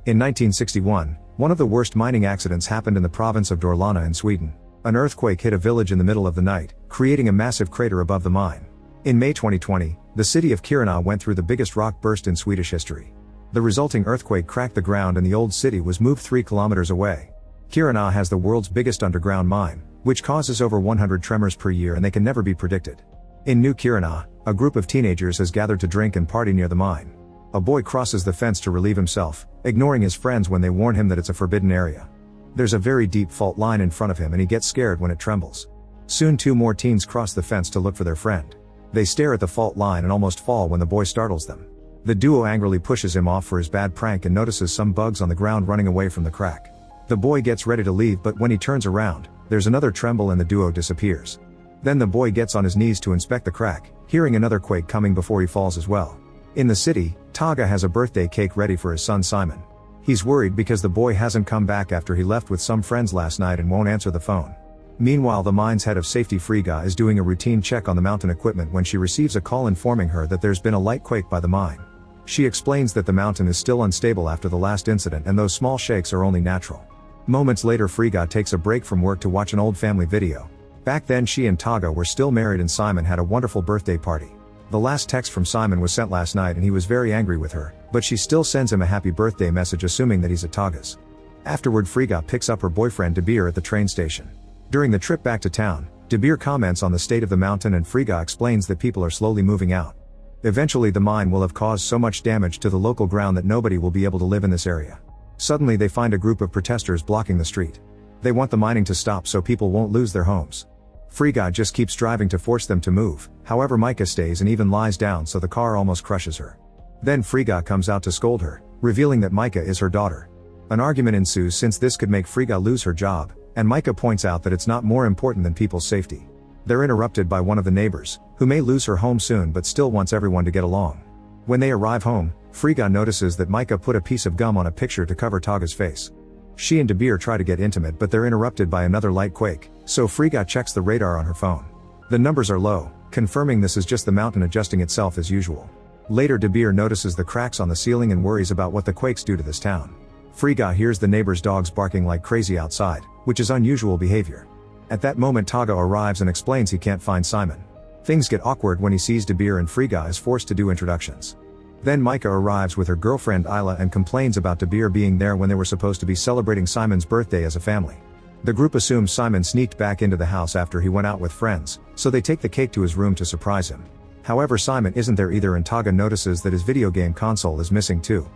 In 1961, one of the worst mining accidents happened in the province of Dalarna in Sweden. An earthquake hit a village in the middle of the night, creating a massive crater above the mine. In May 2020, the city of Kiruna went through the biggest rock burst in Swedish history. The resulting earthquake cracked the ground and the old city was moved 3 kilometers away. Kiruna has the world's biggest underground mine, which causes over 100 tremors per year, and they can never be predicted. In New Kiruna, a group of teenagers has gathered to drink and party near the mine. A boy crosses the fence to relieve himself, ignoring his friends when they warn him that it's a forbidden area. There's a very deep fault line in front of him and he gets scared when it trembles. Soon 2 more teens cross the fence to look for their friend. They stare at the fault line and almost fall when the boy startles them. The duo angrily pushes him off for his bad prank and notices some bugs on the ground running away from the crack. The boy gets ready to leave, but when he turns around, there's another tremble and the duo disappears. Then the boy gets on his knees to inspect the crack, hearing another quake coming before he falls as well. In the city, Taga has a birthday cake ready for his son Simon. He's worried because the boy hasn't come back after he left with some friends last night and won't answer the phone. Meanwhile, the mine's head of safety Frigga is doing a routine check on the mountain equipment when she receives a call informing her that there's been a light quake by the mine. She explains that the mountain is still unstable after the last incident and those small shakes are only natural. Moments later, Frigga takes a break from work to watch an old family video. Back then she and Taga were still married and Simon had a wonderful birthday party. The last text from Simon was sent last night and he was very angry with her, but she still sends him a happy birthday message assuming that he's at Taga's. Afterward, Frigga picks up her boyfriend De Beer at the train station. During the trip back to town, De Beer comments on the state of the mountain and Frigga explains that people are slowly moving out. Eventually the mine will have caused so much damage to the local ground that nobody will be able to live in this area. Suddenly they find a group of protesters blocking the street. They want the mining to stop so people won't lose their homes. Frigga just keeps driving to force them to move, however Micah stays and even lies down so the car almost crushes her. Then Frigga comes out to scold her, revealing that Micah is her daughter. An argument ensues since this could make Frigga lose her job, and Micah points out that it's not more important than people's safety. They're interrupted by one of the neighbors, who may lose her home soon but still wants everyone to get along. When they arrive home, Frigga notices that Micah put a piece of gum on a picture to cover Taga's face. She and De Beer try to get intimate but they're interrupted by another light quake, so Frigga checks the radar on her phone. The numbers are low, confirming this is just the mountain adjusting itself as usual. Later De Beer notices the cracks on the ceiling and worries about what the quakes do to this town. Frigga hears the neighbor's dogs barking like crazy outside, which is unusual behavior. At that moment Taga arrives and explains he can't find Simon. Things get awkward when he sees De Beer and Frigga is forced to do introductions. Then Micah arrives with her girlfriend Isla and complains about De Beer being there when they were supposed to be celebrating Simon's birthday as a family. The group assumes Simon sneaked back into the house after he went out with friends, so they take the cake to his room to surprise him. However, Simon isn't there either and Taga notices that his video game console is missing too.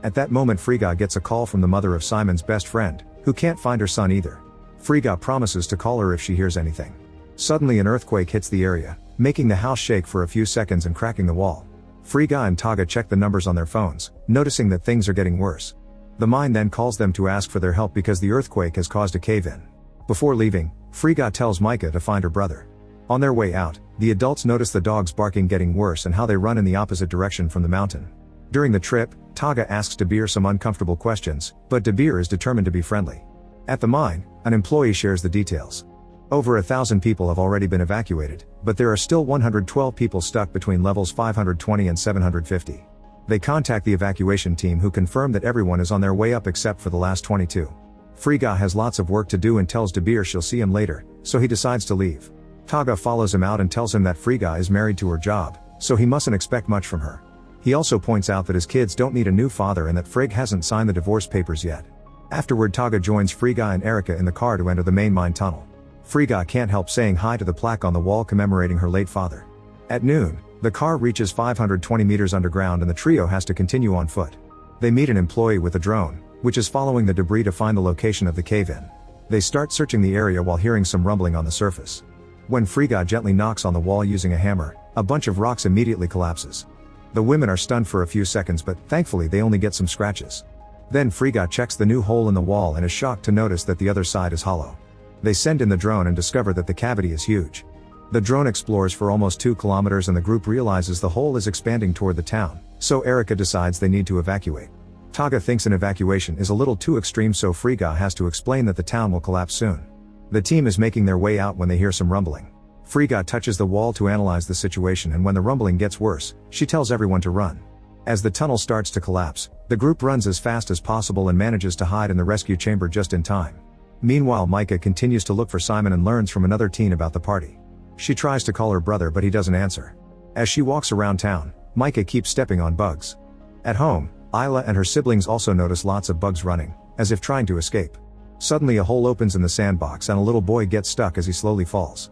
At that moment Frigga gets a call from the mother of Simon's best friend, who can't find her son either. Frigga promises to call her if she hears anything. Suddenly an earthquake hits the area, making the house shake for a few seconds and cracking the wall. Frigga and Taga check the numbers on their phones, noticing that things are getting worse. The mine then calls them to ask for their help because the earthquake has caused a cave-in. Before leaving, Frigga tells Micah to find her brother. On their way out, the adults notice the dogs barking getting worse and how they run in the opposite direction from the mountain. During the trip, Taga asks De Beer some uncomfortable questions, but De Beer is determined to be friendly. At the mine, an employee shares the details. Over 1,000 people have already been evacuated, but there are still 112 people stuck between levels 520 and 750. They contact the evacuation team who confirm that everyone is on their way up except for the last 22. Frigga has lots of work to do and tells De Beer she'll see him later, so he decides to leave. Taga follows him out and tells him that Frigga is married to her job, so he mustn't expect much from her. He also points out that his kids don't need a new father and that Frigg hasn't signed the divorce papers yet. Afterward, Taga joins Frigga and Erika in the car to enter the main mine tunnel. Frigga can't help saying hi to the plaque on the wall commemorating her late father. At noon, the car reaches 520 meters underground and the trio has to continue on foot. They meet an employee with a drone, which is following the debris to find the location of the cave-in. They start searching the area while hearing some rumbling on the surface. When Frigga gently knocks on the wall using a hammer, a bunch of rocks immediately collapses. The women are stunned for a few seconds but thankfully they only get some scratches. Then Frigga checks the new hole in the wall and is shocked to notice that the other side is hollow. They send in the drone and discover that the cavity is huge. The drone explores for almost 2 kilometers and the group realizes the hole is expanding toward the town, so Erika decides they need to evacuate. Taga thinks an evacuation is a little too extreme, so Frigga has to explain that the town will collapse soon. The team is making their way out when they hear some rumbling. Frigga touches the wall to analyze the situation and when the rumbling gets worse, she tells everyone to run. As the tunnel starts to collapse, The group runs as fast as possible and manages to hide in the rescue chamber just in time. Meanwhile, Micah continues to look for Simon and learns from another teen about the party. She tries to call her brother but he doesn't answer. As she walks around town, Micah keeps stepping on bugs. At home, Isla and her siblings also notice lots of bugs running, as if trying to escape. Suddenly a hole opens in the sandbox and a little boy gets stuck as he slowly falls.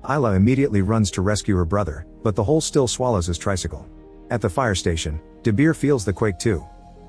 Isla immediately runs to rescue her brother, but the hole still swallows his tricycle. At the fire station, De Beer feels the quake too.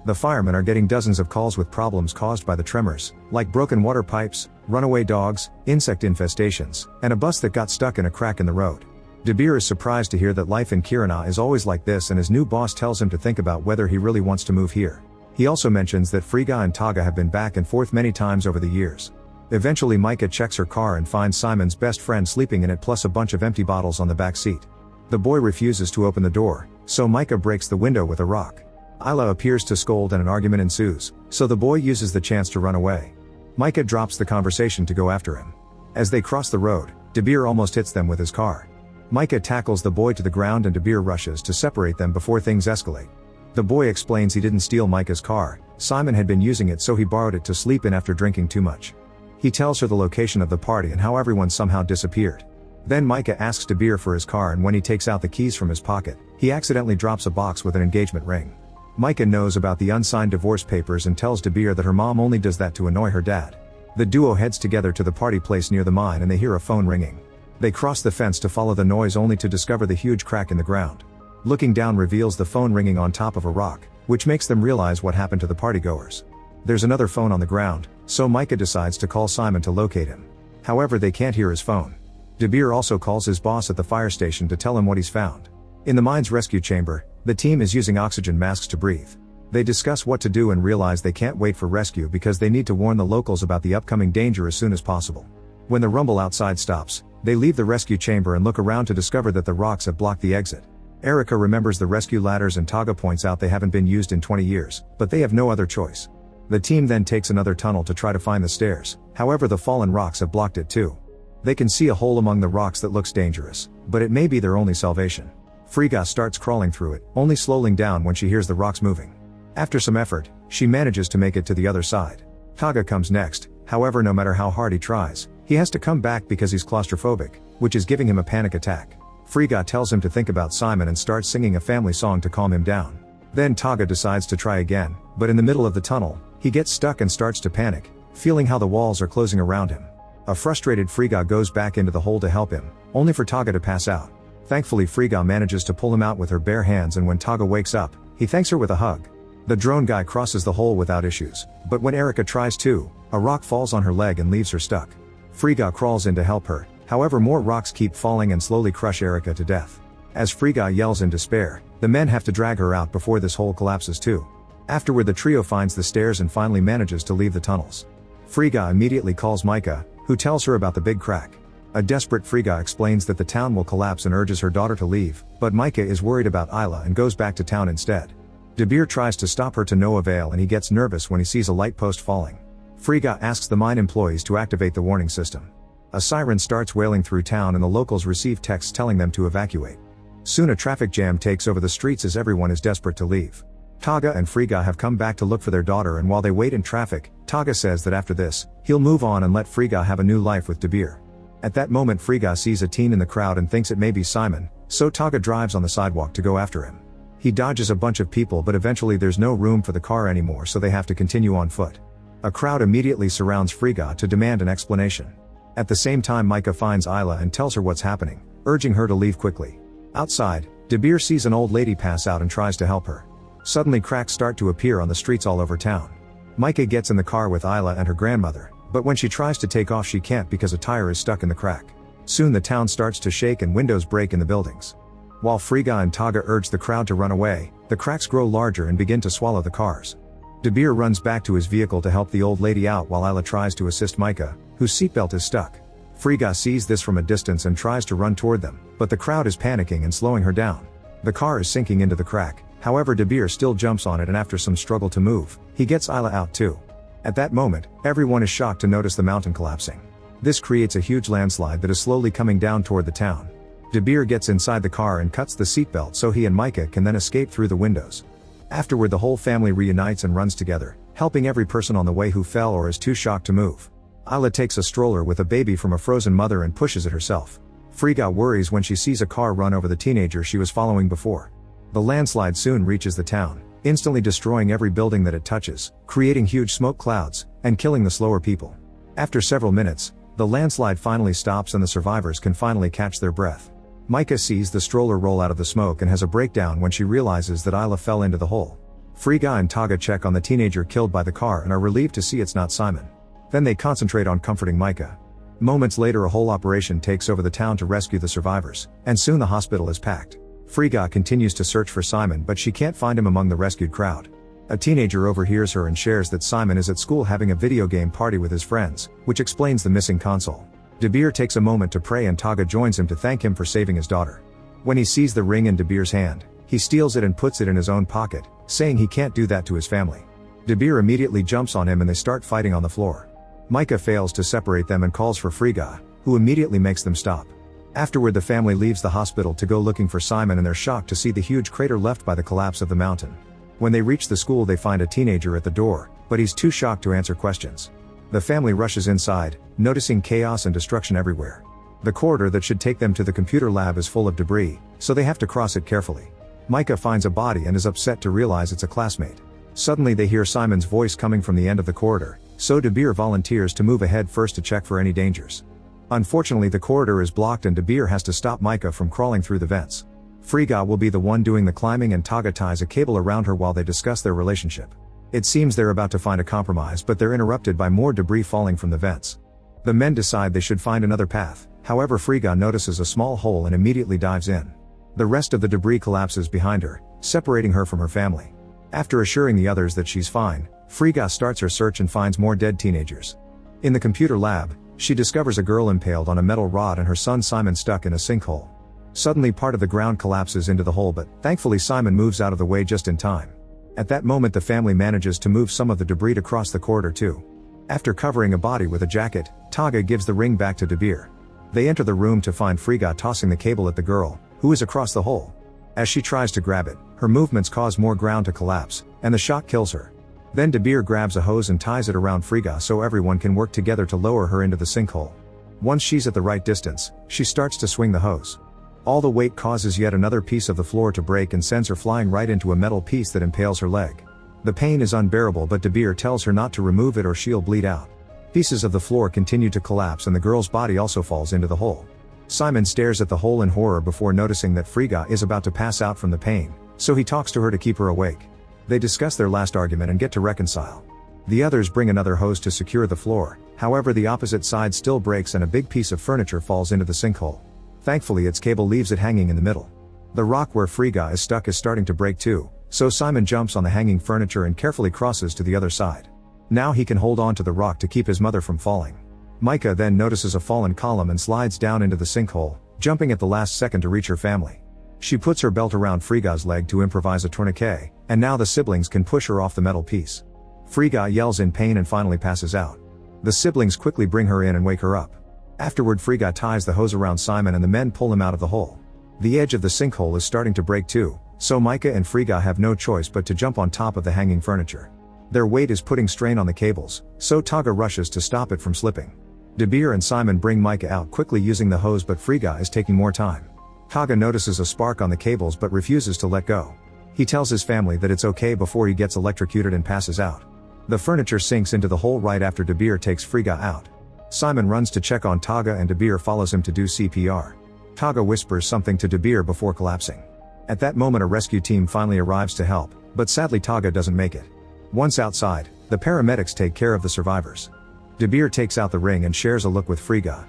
The firemen are getting dozens of calls with problems caused by the tremors, like broken water pipes, runaway dogs, insect infestations, and a bus that got stuck in a crack in the road. De Beer is surprised to hear that life in Kiruna is always like this, and his new boss tells him to think about whether he really wants to move here. He also mentions that Frigga and Taga have been back and forth many times over the years. Eventually Micah checks her car and finds Simon's best friend sleeping in it plus a bunch of empty bottles on the back seat. The boy refuses to open the door, so Micah breaks the window with a rock. Isla appears to scold and an argument ensues, so the boy uses the chance to run away. Micah drops the conversation to go after him. As they cross the road, De Beer almost hits them with his car. Micah tackles the boy to the ground and De Beer rushes to separate them before things escalate. The boy explains he didn't steal Micah's car, Simon had been using it so he borrowed it to sleep in after drinking too much. He tells her the location of the party and how everyone somehow disappeared. Then Micah asks De Beer for his car, and when he takes out the keys from his pocket, he accidentally drops a box with an engagement ring. Micah knows about the unsigned divorce papers and tells De Beer that her mom only does that to annoy her dad. The duo heads together to the party place near the mine and they hear a phone ringing. They cross the fence to follow the noise only to discover the huge crack in the ground. Looking down reveals the phone ringing on top of a rock, which makes them realize what happened to the partygoers. There's another phone on the ground, so Micah decides to call Simon to locate him. However, they can't hear his phone. De Beer also calls his boss at the fire station to tell him what he's found. In the mine's rescue chamber, the team is using oxygen masks to breathe. They discuss what to do and realize they can't wait for rescue because they need to warn the locals about the upcoming danger as soon as possible. When the rumble outside stops, they leave the rescue chamber and look around to discover that the rocks have blocked the exit. Erica remembers the rescue ladders and Taga points out they haven't been used in 20 years, but they have no other choice. The team then takes another tunnel to try to find the stairs, however the fallen rocks have blocked it too. They can see a hole among the rocks that looks dangerous, but it may be their only salvation. Frigga starts crawling through it, only slowing down when she hears the rocks moving. After some effort, she manages to make it to the other side. Taga comes next, however no matter how hard he tries, he has to come back because he's claustrophobic, which is giving him a panic attack. Frigga tells him to think about Simon and starts singing a family song to calm him down. Then Taga decides to try again, but in the middle of the tunnel, he gets stuck and starts to panic, feeling how the walls are closing around him. A frustrated Frigga goes back into the hole to help him, only for Taga to pass out. Thankfully Frigga manages to pull him out with her bare hands, and when Taga wakes up, he thanks her with a hug. The drone guy crosses the hole without issues, but when Erica tries to, a rock falls on her leg and leaves her stuck. Frigga crawls in to help her, however more rocks keep falling and slowly crush Erica to death. As Frigga yells in despair, the men have to drag her out before this hole collapses too. Afterward the trio finds the stairs and finally manages to leave the tunnels. Frigga immediately calls Micah, who tells her about the big crack. A desperate Frigga explains that the town will collapse and urges her daughter to leave, but Micah is worried about Isla and goes back to town instead. De Beer tries to stop her to no avail and he gets nervous when he sees a light post falling. Frigga asks the mine employees to activate the warning system. A siren starts wailing through town and the locals receive texts telling them to evacuate. Soon a traffic jam takes over the streets as everyone is desperate to leave. Taga and Frigga have come back to look for their daughter, and while they wait in traffic, Taga says that after this, he'll move on and let Frigga have a new life with De Beer. At that moment Frigga sees a teen in the crowd and thinks it may be Simon, so Taga drives on the sidewalk to go after him. He dodges a bunch of people, but eventually there's no room for the car anymore, so they have to continue on foot. A crowd immediately surrounds Frigga to demand an explanation. At the same time Micah finds Isla and tells her what's happening, urging her to leave quickly. Outside, De Beer sees an old lady pass out and tries to help her. Suddenly cracks start to appear on the streets all over town. Micah gets in the car with Isla and her grandmother, but when she tries to take off she can't because a tire is stuck in the crack. Soon the town starts to shake and windows break in the buildings. While Frigga and Taga urge the crowd to run away, the cracks grow larger and begin to swallow the cars. De Beer runs back to his vehicle to help the old lady out while Isla tries to assist Micah, whose seatbelt is stuck. Frigga sees this from a distance and tries to run toward them, but the crowd is panicking and slowing her down. The car is sinking into the crack, however De Beer still jumps on it and after some struggle to move, he gets Isla out too. At that moment, everyone is shocked to notice the mountain collapsing. This creates a huge landslide that is slowly coming down toward the town. De Beer gets inside the car and cuts the seatbelt so he and Micah can then escape through the windows. Afterward, the whole family reunites and runs together, helping every person on the way who fell or is too shocked to move. Isla takes a stroller with a baby from a frozen mother and pushes it herself. Frigga worries when she sees a car run over the teenager she was following before. The landslide soon reaches the town, instantly destroying every building that it touches, creating huge smoke clouds, and killing the slower people. After several minutes, the landslide finally stops and the survivors can finally catch their breath. Micah sees the stroller roll out of the smoke and has a breakdown when she realizes that Isla fell into the hole. Frigga and Taga check on the teenager killed by the car and are relieved to see it's not Simon. Then they concentrate on comforting Micah. Moments later, a whole operation takes over the town to rescue the survivors, and soon the hospital is packed. Frigga continues to search for Simon, but she can't find him among the rescued crowd. A teenager overhears her and shares that Simon is at school having a video game party with his friends, which explains the missing console. De Beer takes a moment to pray and Taga joins him to thank him for saving his daughter. When he sees the ring in De Beer's hand, he steals it and puts it in his own pocket, saying he can't do that to his family. De Beer immediately jumps on him and they start fighting on the floor. Micah fails to separate them and calls for Frigga, who immediately makes them stop. Afterward, the family leaves the hospital to go looking for Simon and they're shocked to see the huge crater left by the collapse of the mountain. When they reach the school, they find a teenager at the door, but he's too shocked to answer questions. The family rushes inside, noticing chaos and destruction everywhere. The corridor that should take them to the computer lab is full of debris, so they have to cross it carefully. Micah finds a body and is upset to realize it's a classmate. Suddenly they hear Simon's voice coming from the end of the corridor, so De Beer volunteers to move ahead first to check for any dangers. Unfortunately, the corridor is blocked and De Beer has to stop Micah from crawling through the vents. Frigga will be the one doing the climbing and Taga ties a cable around her while they discuss their relationship. It seems they're about to find a compromise, but they're interrupted by more debris falling from the vents. The men decide they should find another path, however Frigga notices a small hole and immediately dives in. The rest of the debris collapses behind her, separating her from her family. After assuring the others that she's fine, Frigga starts her search and finds more dead teenagers. In the computer lab, she discovers a girl impaled on a metal rod and her son Simon stuck in a sinkhole. Suddenly part of the ground collapses into the hole, but thankfully Simon moves out of the way just in time. At that moment the family manages to move some of the debris across the corridor too. After covering a body with a jacket, Taga gives the ring back to De Beer. They enter the room to find Frigga tossing the cable at the girl, who is across the hole. As she tries to grab it, her movements cause more ground to collapse, and the shock kills her. Then De Beer grabs a hose and ties it around Frigga so everyone can work together to lower her into the sinkhole. Once she's at the right distance, she starts to swing the hose. All the weight causes yet another piece of the floor to break and sends her flying right into a metal piece that impales her leg. The pain is unbearable, but De Beer tells her not to remove it or she'll bleed out. Pieces of the floor continue to collapse and the girl's body also falls into the hole. Simon stares at the hole in horror before noticing that Frigga is about to pass out from the pain, so he talks to her to keep her awake. They discuss their last argument and get to reconcile. The others bring another hose to secure the floor, however the opposite side still breaks and a big piece of furniture falls into the sinkhole. Thankfully its cable leaves it hanging in the middle. The rock where Frigga is stuck is starting to break too, so Simon jumps on the hanging furniture and carefully crosses to the other side. Now he can hold on to the rock to keep his mother from falling. Micah then notices a fallen column and slides down into the sinkhole, jumping at the last second to reach her family. She puts her belt around Frigga's leg to improvise a tourniquet, and now the siblings can push her off the metal piece. Frigga yells in pain and finally passes out. The siblings quickly bring her in and wake her up. Afterward Frigga ties the hose around Simon and the men pull him out of the hole. The edge of the sinkhole is starting to break too, so Micah and Frigga have no choice but to jump on top of the hanging furniture. Their weight is putting strain on the cables, so Taga rushes to stop it from slipping. De Beer and Simon bring Micah out quickly using the hose, but Frigga is taking more time. Taga notices a spark on the cables but refuses to let go. He tells his family that it's okay before he gets electrocuted and passes out. The furniture sinks into the hole right after De Beer takes Frigga out. Simon runs to check on Taga and De Beer follows him to do CPR. Taga whispers something to De Beer before collapsing. At that moment a rescue team finally arrives to help, but sadly Taga doesn't make it. Once outside, the paramedics take care of the survivors. De Beer takes out the ring and shares a look with Frigga.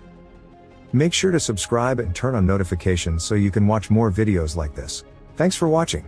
Make sure to subscribe and turn on notifications so you can watch more videos like this. Thanks for watching.